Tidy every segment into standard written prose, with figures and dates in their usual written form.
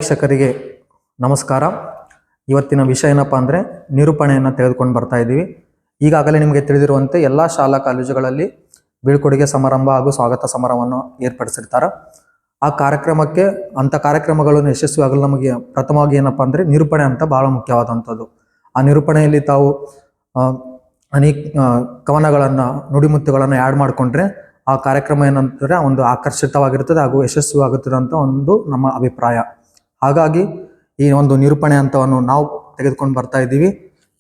ವೀಕ್ಷಕರಿಗೆ ನಮಸ್ಕಾರ. ಇವತ್ತಿನ ವಿಷಯ ಏನಪ್ಪ ಅಂದರೆ ನಿರೂಪಣೆಯನ್ನು ತೆಗೆದುಕೊಂಡು ಬರ್ತಾ ಇದ್ದೀವಿ. ಈಗಾಗಲೇ ನಿಮಗೆ ತಿಳಿದಿರುವಂತೆ ಎಲ್ಲ ಶಾಲಾ ಕಾಲೇಜುಗಳಲ್ಲಿ ಬೀಳ್ಕೊಡುಗೆ ಸಮಾರಂಭ ಹಾಗೂ ಸ್ವಾಗತ ಸಮಾರಂಭವನ್ನು ಏರ್ಪಡಿಸಿರ್ತಾರೆ. ಆ ಕಾರ್ಯಕ್ರಮಕ್ಕೆ ಅಂಥ ಕಾರ್ಯಕ್ರಮಗಳನ್ನು ಯಶಸ್ವಿಯಾಗಲು ನಮಗೆ ಪ್ರಥಮವಾಗಿ ಏನಪ್ಪ ಅಂದರೆ ನಿರೂಪಣೆ ಅಂತ ಭಾಳ ಮುಖ್ಯವಾದಂಥದ್ದು. ಆ ನಿರೂಪಣೆಯಲ್ಲಿ ತಾವು ಅನೇಕ ಕವನಗಳನ್ನು ನುಡಿಮುತ್ತುಗಳನ್ನು ಆ್ಯಡ್ ಮಾಡಿಕೊಂಡ್ರೆ ಆ ಕಾರ್ಯಕ್ರಮ ಏನಂತಾರೆ ಒಂದು ಆಕರ್ಷಿತವಾಗಿರ್ತದೆ ಹಾಗೂ ಯಶಸ್ವಿಯಾಗುತ್ತದೆ ಅಂತ ಒಂದು ನಮ್ಮ ಅಭಿಪ್ರಾಯ. ಹಾಗಾಗಿ ಈ ಒಂದು ನಿರೂಪಣೆ ಹಂತವನ್ನು ನಾವು ತೆಗೆದುಕೊಂಡು ಬರ್ತಾ ಇದ್ದೀವಿ.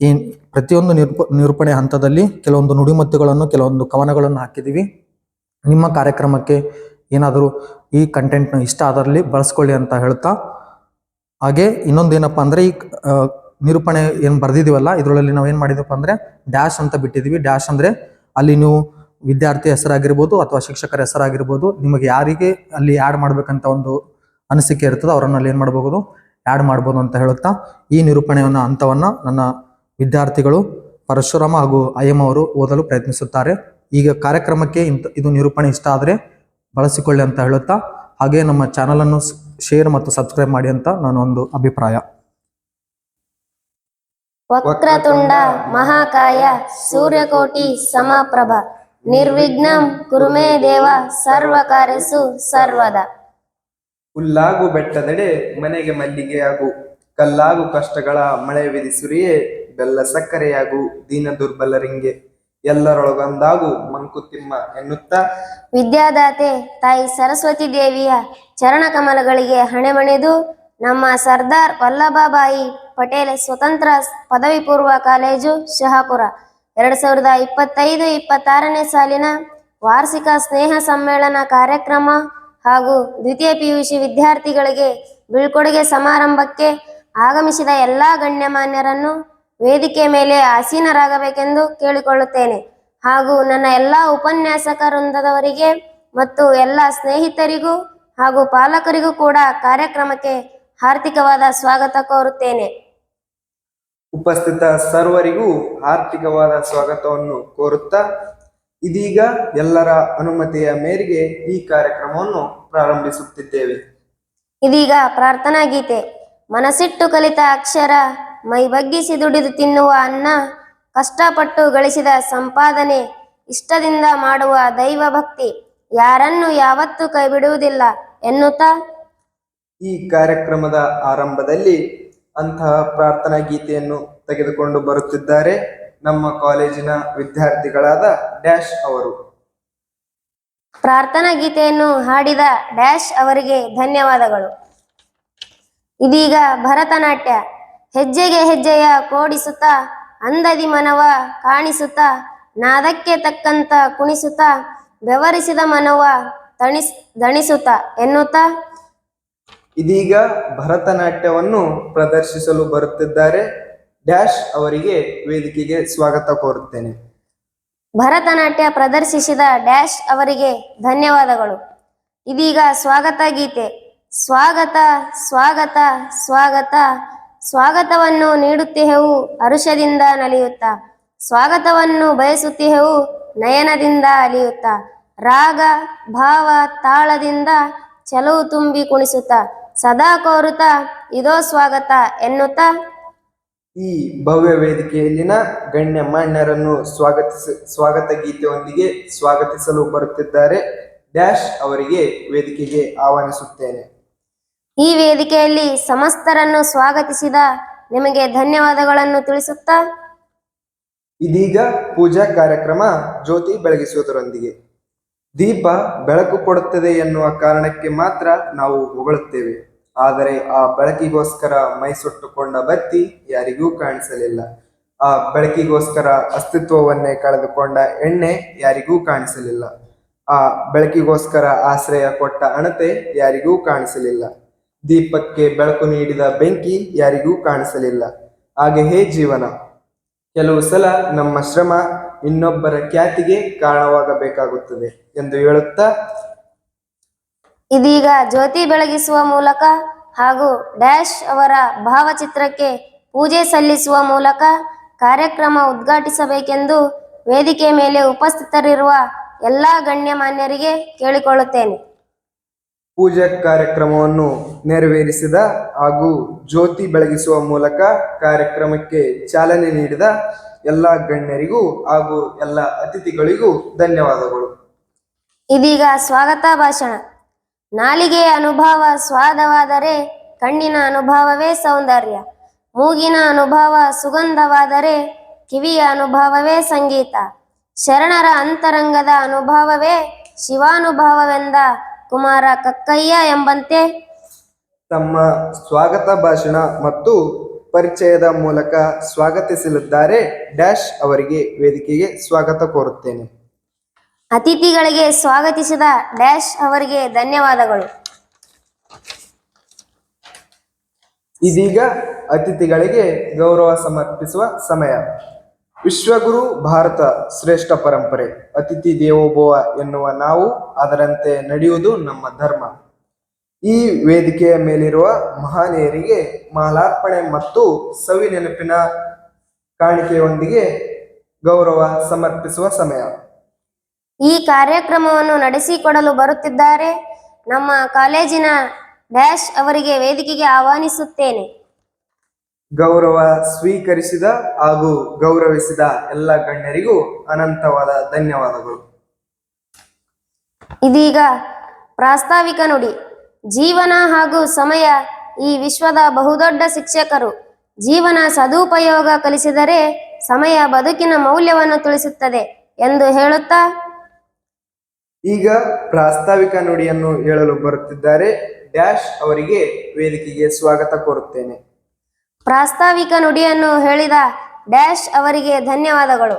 ಈ ಪ್ರತಿಯೊಂದು ನಿರೂಪಣೆ ಹಂತದಲ್ಲಿ ಕೆಲವೊಂದು ನುಡಿಮುತ್ತುಗಳನ್ನು ಕೆಲವೊಂದು ಕವನಗಳನ್ನು ಹಾಕಿದ್ದೀವಿ. ನಿಮ್ಮ ಕಾರ್ಯಕ್ರಮಕ್ಕೆ ಏನಾದರೂ ಈ ಕಂಟೆಂಟ್ನ ಇಷ್ಟ ಆದಲ್ಲಿ ಬಳಸ್ಕೊಳ್ಳಿ ಅಂತ ಹೇಳ್ತಾ, ಹಾಗೆ ಇನ್ನೊಂದು ಏನಪ್ಪ ಅಂದರೆ ಈ ನಿರೂಪಣೆ ಏನು ಬರೆದಿದ್ದೀವಲ್ಲ ಇದರಲ್ಲಿ ನಾವು ಏನು ಮಾಡಿದಪ್ಪ ಅಂದರೆ ಡ್ಯಾಶ್ ಅಂತ ಬಿಟ್ಟಿದ್ದೀವಿ. ಡ್ಯಾಶ್ ಅಂದರೆ ಅಲ್ಲಿ ನೀವು ವಿದ್ಯಾರ್ಥಿ ಹೆಸರಾಗಿರ್ಬೋದು ಅಥವಾ ಶಿಕ್ಷಕರ ಹೆಸರಾಗಿರ್ಬೋದು, ನಿಮಗೆ ಯಾರಿಗೆ ಅಲ್ಲಿ ಆ್ಯಡ್ ಮಾಡಬೇಕಂತ ಒಂದು ಅನಿಸಿಕೆ ಇರ್ತದೆ ಅವರನ್ನು ಅಲ್ಲಿ ಏನು ಮಾಡ್ಬೋದು ಆ್ಯಡ್ ಮಾಡ್ಬೋದು ಅಂತ ಹೇಳುತ್ತಾ ಈ ನಿರೂಪಣೆಯನ್ನು ಹಂತವನ್ನು ನನ್ನ ವಿದ್ಯಾರ್ಥಿಗಳು ಪರಶುರಾಮ ಹಾಗೂ ಅಯ್ಯಮ್ಮ ಅವರು ಓದಲು ಪ್ರಯತ್ನಿಸುತ್ತಾರೆ. ಈಗ ಕಾರ್ಯಕ್ರಮಕ್ಕೆ ಇದು ನಿರೂಪಣೆ ಇಷ್ಟ ಆದರೆ ಬಳಸಿಕೊಳ್ಳಿ ಅಂತ ಹೇಳುತ್ತಾ, ಹಾಗೆ ನಮ್ಮ ಚಾನಲನ್ನು ಶೇರ್ ಮತ್ತು ಸಬ್ಸ್ಕ್ರೈಬ್ ಮಾಡಿ ಅಂತ ನಾನು ಒಂದು ಅಭಿಪ್ರಾಯ. ವಕ್ರತುಂಡ ಮಹಾಕಾಯ ಸೂರ್ಯಕೋಟಿ ಸಮಪ್ರಭ ನಿರ್ವಿಘ್ನಂ ಕುರುಮೇ ದೇವ ಸರ್ವ ಕಾರ್ಯಸು ಸರ್ವದ. ಹುಲ್ಲಾಗು ಬೆಟ್ಟದೆಡೆ ಮನೆಗೆ ಮಲ್ಲಿಗೆಯಾಗು, ಕಲ್ಲಾಗು ಕಷ್ಟಗಳ ಮಳೆ ವಿಧಿಸುರಿಯೇ, ಬೆಲ್ಲ ಸಕ್ಕರೆಯಾಗು ದೀನ ದುರ್ಬಲರಿಂಗೆ, ಎಲ್ಲರೊಳಗೊಂದಾಗು ಮಂಕುತಿಮ್ಮ ಎನ್ನುತ್ತಾ ವಿದ್ಯಾದಾತೆ ತಾಯಿ ಸರಸ್ವತಿ ದೇವಿಯ ಚರಣ ಕಮಲಗಳಿಗೆ ಹಣೆಮಣಿದು ನಮ್ಮ ಸರ್ದಾರ್ ವಲ್ಲಭಭಾಯಿ ಪಟೇಲ್ ಸ್ವತಂತ್ರ ಪದವಿ ಪೂರ್ವ ಕಾಲೇಜು ಶಹಾಪುರ 2025-26ನೇ ಸಾಲಿನ ವಾರ್ಷಿಕ ಸ್ನೇಹ ಸಮ್ಮೇಳನ ಕಾರ್ಯಕ್ರಮ ಹಾಗೂ ದ್ವಿತೀಯ PUC ವಿದ್ಯಾರ್ಥಿಗಳಿಗೆ ಬೀಳ್ಕೊಡುಗೆ ಸಮಾರಂಭಕ್ಕೆ ಆಗಮಿಸಿದ ಎಲ್ಲ ಗಣ್ಯಮಾನ್ಯರನ್ನು ವೇದಿಕೆ ಮೇಲೆ ಆಸೀನರಾಗಬೇಕೆಂದು ಕೇಳಿಕೊಳ್ಳುತ್ತೇನೆ. ಹಾಗೂ ನನ್ನ ಎಲ್ಲ ಉಪನ್ಯಾಸಕ ವೃಂದದವರಿಗೆ ಮತ್ತು ಎಲ್ಲ ಸ್ನೇಹಿತರಿಗೂ ಹಾಗೂ ಪಾಲಕರಿಗೂ ಕೂಡ ಕಾರ್ಯಕ್ರಮಕ್ಕೆ ಹಾರ್ದಿಕವಾದ ಸ್ವಾಗತ ಕೋರುತ್ತೇನೆ. ಉಪಸ್ಥಿತ ಸರ್ವರಿಗೂ ಆರ್ಥಿಕವಾದ ಸ್ವಾಗತವನ್ನು ಕೋರುತ್ತಾ ಇದೀಗ ಎಲ್ಲರ ಅನುಮತಿಯ ಮೇರೆಗೆ ಈ ಕಾರ್ಯಕ್ರಮವನ್ನು ಪ್ರಾರಂಭಿಸುತ್ತಿದ್ದೇವೆ. ಇದೀಗ ಪ್ರಾರ್ಥನಾ ಗೀತೆ. ಮನಸ್ಸಿಟ್ಟು ಕಲಿತ ಅಕ್ಷರ, ಮೈ ಬಗ್ಗಿಸಿ ದುಡಿದು ತಿನ್ನುವ ಅನ್ನ, ಕಷ್ಟಪಟ್ಟು ಗಳಿಸಿದ ಸಂಪಾದನೆ, ಇಷ್ಟದಿಂದ ಮಾಡುವ ದೈವ ಭಕ್ತಿ, ಯಾರನ್ನು ಯಾವತ್ತೂ ಕೈ ಬಿಡುವುದಿಲ್ಲ ಎನ್ನುತ್ತಾ ಈ ಕಾರ್ಯಕ್ರಮದ ಆರಂಭದಲ್ಲಿ ಅಂತಹ ಪ್ರಾರ್ಥನಾ ಗೀತೆಯನ್ನು ತೆಗೆದುಕೊಂಡು ಬರುತ್ತಿದ್ದಾರೆ ನಮ್ಮ ಕಾಲೇಜಿನ ವಿದ್ಯಾರ್ಥಿಗಳಾದ ಡ್ಯಾಶ್ ಅವರು. ಪ್ರಾರ್ಥನಾ ಗೀತೆಯನ್ನು ಹಾಡಿದ ಡ್ಯಾಶ್ ಅವರಿಗೆ ಧನ್ಯವಾದಗಳು. ಇದೀಗ ಭರತನಾಟ್ಯ. ಹೆಜ್ಜೆಗೆ ಹೆಜ್ಜೆಯ ಕೋಡಿಸುತ್ತಾ, ಅಂದದಿ ಮನವ ಕಾಣಿಸುತ್ತಾ, ನಾದಕ್ಕೆ ತಕ್ಕಂತ ಕುಣಿಸುತ್ತಾ, ಬೆವರಿಸಿದ ಮನವ ದಣಿಸುತ್ತಾ ಎನ್ನುತ್ತಾ ಇದೀಗ ಭರತನಾಟ್ಯವನ್ನು ಪ್ರದರ್ಶಿಸಲು ಬರುತ್ತಿದ್ದಾರೆ ಡ್ಯಾಶ್ ಅವರಿಗೆ ವೇದಿಕೆಗೆ ಸ್ವಾಗತ ಕೋರುತ್ತೇನೆ. ಭರತನಾಟ್ಯ ಪ್ರದರ್ಶಿಸಿದ ಡ್ಯಾಶ್ ಅವರಿಗೆ ಧನ್ಯವಾದಗಳು. ಇದೀಗ ಸ್ವಾಗತ ಗೀತೆ. ಸ್ವಾಗತ ಸ್ವಾಗತ ಸ್ವಾಗತ, ಸ್ವಾಗತವನ್ನು ನೀಡುತ್ತಿಹೆವು ಹರುಷದಿಂದ ನಲಿಯುತ್ತಾ, ಸ್ವಾಗತವನ್ನು ಬಯಸುತ್ತಿಹೆವು ನಯನದಿಂದ ಅಲಿಯುತ್ತಾ, ರಾಗ ಭಾವ ತಾಳದಿಂದ ಚಲವು ತುಂಬಿ ಕುಣಿಸುತ್ತಾ, ಸದಾ ಕೋರುತ್ತಾ ಇದೋ ಸ್ವಾಗತ ಎನ್ನುತ್ತಾ ಈ ಭವ್ಯ ವೇದಿಕೆಯಲ್ಲಿನ ಗಣ್ಯ ಮಾನ್ಯರನ್ನು ಸ್ವಾಗತ ಗೀತೆಯೊಂದಿಗೆ ಸ್ವಾಗತಿಸಲು ಬರುತ್ತಿದ್ದಾರೆ ಡ್ಯಾಶ್ ಅವರಿಗೆ ವೇದಿಕೆಗೆ ಆಹ್ವಾನಿಸುತ್ತೇನೆ. ಈ ವೇದಿಕೆಯಲ್ಲಿ ಸಮಸ್ತರನ್ನು ಸ್ವಾಗತಿಸಿದ ನಿಮಗೆ ಧನ್ಯವಾದಗಳನ್ನು ತಿಳಿಸುತ್ತಾ ಇದೀಗ ಪೂಜಾ ಕಾರ್ಯಕ್ರಮ ಜ್ಯೋತಿ ಬೆಳಗಿಸುವುದರೊಂದಿಗೆ. ದೀಪ ಬೆಳಕು ಕೊಡುತ್ತದೆ ಎನ್ನುವ ಕಾರಣಕ್ಕೆ ಮಾತ್ರ ನಾವು ಹೊಗಳುತ್ತೇವೆ, ಆದರೆ ಆ ಬೆಳಕಿಗೋಸ್ಕರ ಮೈ ಸುಟ್ಟುಕೊಂಡ ಬತ್ತಿ ಯಾರಿಗೂ ಕಾಣಿಸಲಿಲ್ಲ. ಆ ಬೆಳಕಿಗೋಸ್ಕರ ಅಸ್ತಿತ್ವವನ್ನೇ ಕಳೆದುಕೊಂಡ ಎಣ್ಣೆ ಯಾರಿಗೂ ಕಾಣಿಸಲಿಲ್ಲ. ಆ ಬೆಳಕಿಗೋಸ್ಕರ ಆಶ್ರಯ ಕೊಟ್ಟ ಅಣತೆ ಯಾರಿಗೂ ಕಾಣಿಸಲಿಲ್ಲ. ದೀಪಕ್ಕೆ ಬೆಳಕು ನೀಡಿದ ಬೆಂಕಿ ಯಾರಿಗೂ ಕಾಣಿಸಲಿಲ್ಲ. ಹಾಗೆ ಹೇ ಜೀವನ, ಕೆಲವು ಸಲ ನಮ್ಮ ಶ್ರಮ ಇನ್ನೊಬ್ಬರ ಖ್ಯಾತಿಗೆ ಕಾರಣವಾಗಬೇಕಾಗುತ್ತದೆ ಎಂದು ಹೇಳುತ್ತಾ ಇದೀಗ ಜ್ಯೋತಿ ಬೆಳಗಿಸುವ ಮೂಲಕ ಹಾಗೂ ಡ್ಯಾಶ್ ಅವರ ಭಾವಚಿತ್ರಕ್ಕೆ ಪೂಜೆ ಸಲ್ಲಿಸುವ ಮೂಲಕ ಕಾರ್ಯಕ್ರಮ ಉದ್ಘಾಟಿಸಬೇಕೆಂದು ವೇದಿಕೆ ಮೇಲೆ ಉಪಸ್ಥಿತರಿರುವ ಎಲ್ಲ ಗಣ್ಯಮಾನ್ಯರಿಗೆ ಕೇಳಿಕೊಳ್ಳುತ್ತೇನೆ. ಪೂಜಾ ಕಾರ್ಯಕ್ರಮವನ್ನು ನೆರವೇರಿಸಿದ ಹಾಗೂ ಜ್ಯೋತಿ ಬೆಳಗಿಸುವ ಮೂಲಕ ಕಾರ್ಯಕ್ರಮಕ್ಕೆ ಚಾಲನೆ ನೀಡಿದ ಎಲ್ಲ ಗಣ್ಯರಿಗೂ ಹಾಗೂ ಎಲ್ಲ ಅತಿಥಿಗಳಿಗೂ ಧನ್ಯವಾದಗಳು. ಇದೀಗ ಸ್ವಾಗತ ಭಾಷಣ. ನಾಲಿಗೆಯ ಅನುಭವ ಸ್ವಾದವಾದರೆ ಕಣ್ಣಿನ ಅನುಭವವೇ ಸೌಂದರ್ಯ, ಮೂಗಿನ ಅನುಭವ ಸುಗಂಧವಾದರೆ ಕಿವಿಯ ಅನುಭವವೇ ಸಂಗೀತ, ಶರಣರ ಅಂತರಂಗದ ಅನುಭವವೇ ಶಿವಾನುಭವವೆಂದ ಕುಮಾರ ಕಕ್ಕಯ್ಯ ಎಂಬಂತೆ ತಮ್ಮ ಸ್ವಾಗತ ಭಾಷಣ ಮತ್ತು ಪರಿಚಯದ ಮೂಲಕ ಸ್ವಾಗತಿಸಲಿದ್ದಾರೆ ಡ್ಯಾಶ್ ಅವರಿಗೆ ವೇದಿಕೆಗೆ ಸ್ವಾಗತ ಕೋರುತ್ತೇನೆ. ಅತಿಥಿಗಳಿಗೆ ಸ್ವಾಗತಿಸಿದ ಡ್ಯಾಶ್ ಅವರಿಗೆ ಧನ್ಯವಾದಗಳು. ಇದೀಗ ಅತಿಥಿಗಳಿಗೆ ಗೌರವ ಸಮರ್ಪಿಸುವ ಸಮಯ. ವಿಶ್ವಗುರು ಭಾರತ ಶ್ರೇಷ್ಠ ಪರಂಪರೆ, ಅತಿಥಿ ದೇವೋಭವ ಎನ್ನುವ ನಾವು ಅದರಂತೆ ನಡೆಯುವುದು ನಮ್ಮ ಧರ್ಮ. ಈ ವೇದಿಕೆಯ ಮೇಲಿರುವ ಮಹನೀಯರಿಗೆ ಮಾಲಾರ್ಪಣೆ ಮತ್ತು ಸವಿ ನೆನಪಿನ ಕಾಣಿಕೆಯೊಂದಿಗೆ ಗೌರವ ಸಮರ್ಪಿಸುವ ಸಮಯ. ಈ ಕಾರ್ಯಕ್ರಮವನ್ನು ನಡೆಸಿಕೊಡಲು ಬರುತ್ತಿದ್ದಾರೆ ನಮ್ಮ ಕಾಲೇಜಿನ ಡ್ಯಾಶ್ ಅವರಿಗೆ ವೇದಿಕೆಗೆ ಆಹ್ವಾನಿಸುತ್ತೇನೆ. ಗೌರವ ಸ್ವೀಕರಿಸಿದ ಹಾಗೂ ಗೌರವಿಸಿದ ಎಲ್ಲ ಗಣ್ಯರಿಗೂ ಅನಂತವಾದ ಧನ್ಯವಾದಗಳು. ಇದೀಗ ಪ್ರಾಸ್ತಾವಿಕ ನುಡಿ. ಜೀವನ ಹಾಗೂ ಸಮಯ ಈ ವಿಶ್ವದ ಬಹುದೊಡ್ಡ ಶಿಕ್ಷಕರು. ಜೀವನ ಸದುಪಯೋಗ ಕಲಿಸಿದರೆ ಸಮಯ ಬದುಕಿನ ಮೌಲ್ಯವನ್ನು ತಿಳಿಸುತ್ತದೆ ಎಂದು ಹೇಳುತ್ತಾ ಈಗ ಪ್ರಾಸ್ತಾವಿಕ ನುಡಿಯನ್ನು ಹೇಳಲು ಬರುತ್ತಿದ್ದಾರೆ ಡ್ಯಾಶ್ ಅವರಿಗೆ ವೇದಿಕೆಗೆ ಸ್ವಾಗತ ಕೋರುತ್ತೇನೆ. ಪ್ರಾಸ್ತಾವಿಕ ನುಡಿಯನ್ನು ಹೇಳಿದ ಡ್ಯಾಶ್ ಅವರಿಗೆ ಧನ್ಯವಾದಗಳು.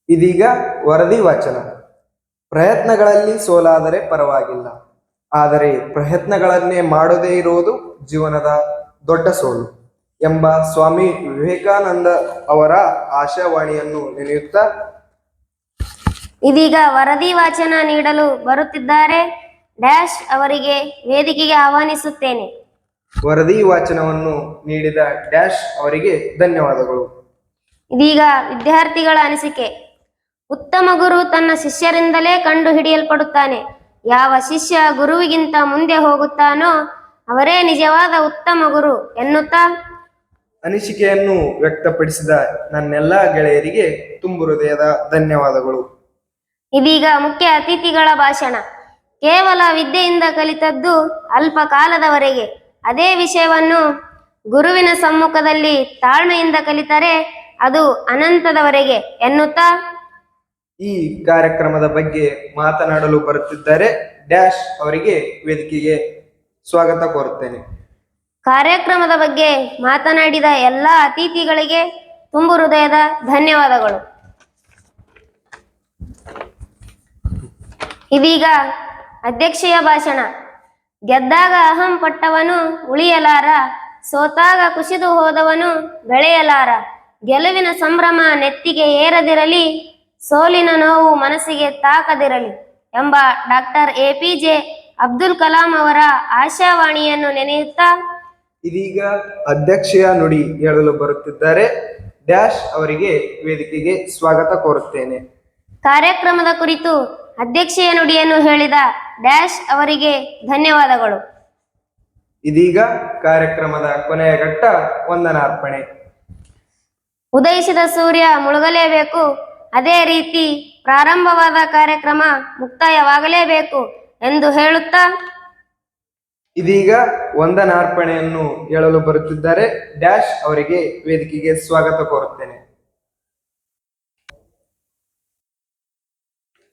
ಇದೀಗ ವರದಿ ವಾಚನ. ಪ್ರಯತ್ನಗಳಲ್ಲಿ ಸೋಲಾದರೆ ಪರವಾಗಿಲ್ಲ, ಆದರೆ ಪ್ರಯತ್ನಗಳನ್ನೇ ಮಾಡದೇ ಇರುವುದು ಜೀವನದ ದೊಡ್ಡ ಸೋಲು ಎಂಬ ಸ್ವಾಮಿ ವಿವೇಕಾನಂದ ಅವರ ಆಶಾವಾಣಿಯನ್ನು ನೆನೆಯುತ್ತಾ ಇದೀಗ ವರದಿ ವಾಚನ ನೀಡಲು ಬರುತ್ತಿದ್ದಾರೆ ಡ್ಯಾಶ್ ಅವರಿಗೆ ವೇದಿಕೆಗೆ ಆಹ್ವಾನಿಸುತ್ತೇನೆ. ವರದಿ ವಾಚನವನ್ನು ನೀಡಿದ ಡ್ಯಾಶ್ ಅವರಿಗೆ ಧನ್ಯವಾದಗಳು. ಇದೀಗ ವಿದ್ಯಾರ್ಥಿಗಳ ಅನಿಸಿಕೆ. ಉತ್ತಮ ಗುರು ತನ್ನ ಶಿಷ್ಯರಿಂದಲೇ ಕಂಡು ಹಿಡಿಯಲ್ಪಡುತ್ತಾನೆ. ಯಾವ ಶಿಷ್ಯ ಗುರುವಿಗಿಂತ ಮುಂದೆ ಹೋಗುತ್ತಾನೋ ಅವರೇ ನಿಜವಾದ ಉತ್ತಮ ಗುರು ಎನ್ನುತ್ತಾ ಅನಿಸಿಕೆಯನ್ನು ವ್ಯಕ್ತಪಡಿಸಿದ ನನ್ನೆಲ್ಲ ಗೆಳೆಯರಿಗೆ ತುಂಬು ಹೃದಯದ ಧನ್ಯವಾದಗಳು. ಇದೀಗ ಮುಖ್ಯ ಅತಿಥಿಗಳ ಭಾಷಣ. ಕೇವಲ ವಿದ್ಯೆಯಿಂದ ಕಲಿತದ್ದು ಅಲ್ಪ ಕಾಲದವರೆಗೆ. ಅದೇ ವಿಷಯವನ್ನು ಗುರುವಿನ ಸಮ್ಮುಖದಲ್ಲಿ ತಾಳ್ಮೆಯಿಂದ ಕಲಿತರೆ ಅದು ಅನಂತದವರೆಗೆ ಎನ್ನುತ್ತಾ ಈ ಕಾರ್ಯಕ್ರಮದ ಬಗ್ಗೆ ಮಾತನಾಡಲು ಬರುತ್ತಿದ್ದಾರೆ ಡ್ಯಾಶ್ ಅವರಿಗೆ ವೇದಿಕೆಗೆ ಸ್ವಾಗತ ಕೋರುತ್ತೇನೆ. ಕಾರ್ಯಕ್ರಮದ ಬಗ್ಗೆ ಮಾತನಾಡಿದ ಎಲ್ಲ ಅತಿಥಿಗಳಿಗೆ ತುಂಬು ಹೃದಯದ ಧನ್ಯವಾದಗಳು. ಇದೀಗ ಅಧ್ಯಕ್ಷೆಯ ಭಾಷಣ. ಗೆದ್ದಾಗ ಅಹಂ ಪಟ್ಟವನು ಉಳಿಯಲಾರ, ಸೋತಾಗ ಕುಸಿದು ಹೋದವನು ಬೆಳೆಯಲಾರ. ಗೆಲುವಿನ ಸಂಭ್ರಮ ನೆತ್ತಿಗೆ ಏರದಿರಲಿ, ಸೋಲಿನ ನೋವು ಮನಸ್ಸಿಗೆ ತಾಕದಿರಲಿ ಎಂಬ ಡಾಕ್ಟರ್ APJ ಅಬ್ದುಲ್ ಕಲಾಂ ಅವರ ಆಶಾವಾಣಿಯನ್ನು ನೆನೆಯುತ್ತಾ ಇದೀಗ ಅಧ್ಯಕ್ಷೆಯ ನುಡಿ ಹೇಳಲು ಬರುತ್ತಿದ್ದಾರೆ ಡ್ಯಾಶ್ ಅವರಿಗೆ ವೇದಿಕೆಗೆ ಸ್ವಾಗತ ಕೋರುತ್ತೇನೆ. ಕಾರ್ಯಕ್ರಮದ ಕುರಿತು ಅಧ್ಯಕ್ಷೆಯ ನುಡಿಯನ್ನು ಹೇಳಿದ ಡ್ಯಾಶ್ ಅವರಿಗೆ ಧನ್ಯವಾದಗಳು. ಇದೀಗ ಕಾರ್ಯಕ್ರಮದ ಕೊನೆಯ ಘಟ್ಟ ವಂದನಾರ್ಪಣೆ. ಉದಯಿಸಿದ ಸೂರ್ಯ ಮುಳುಗಲೇಬೇಕು, ಅದೇ ರೀತಿ ಪ್ರಾರಂಭವಾದ ಕಾರ್ಯಕ್ರಮ ಮುಕ್ತಾಯವಾಗಲೇಬೇಕು ಎಂದು ಹೇಳುತ್ತಾ ಇದೀಗ ವಂದನಾರ್ಪಣೆಯನ್ನು ಹೇಳಲು ಬರುತ್ತಿದ್ದಾರೆ ಡ್ಯಾಶ್ ಅವರಿಗೆ ವೇದಿಕೆಗೆ ಸ್ವಾಗತ ಕೋರುತ್ತೇನೆ.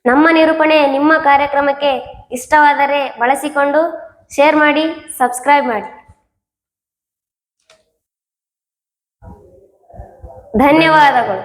ನಮ್ಮ ನಿರೂಪಣೆ ನಿಮ್ಮ ಕಾರ್ಯಕ್ರಮಕ್ಕೆ ಇಷ್ಟವಾದರೆ ಬಳಸಿಕೊಂಡು ಶೇರ್ ಮಾಡಿ, ಸಬ್ಸ್ಕ್ರೈಬ್ ಮಾಡಿ. ಧನ್ಯವಾದಗಳು.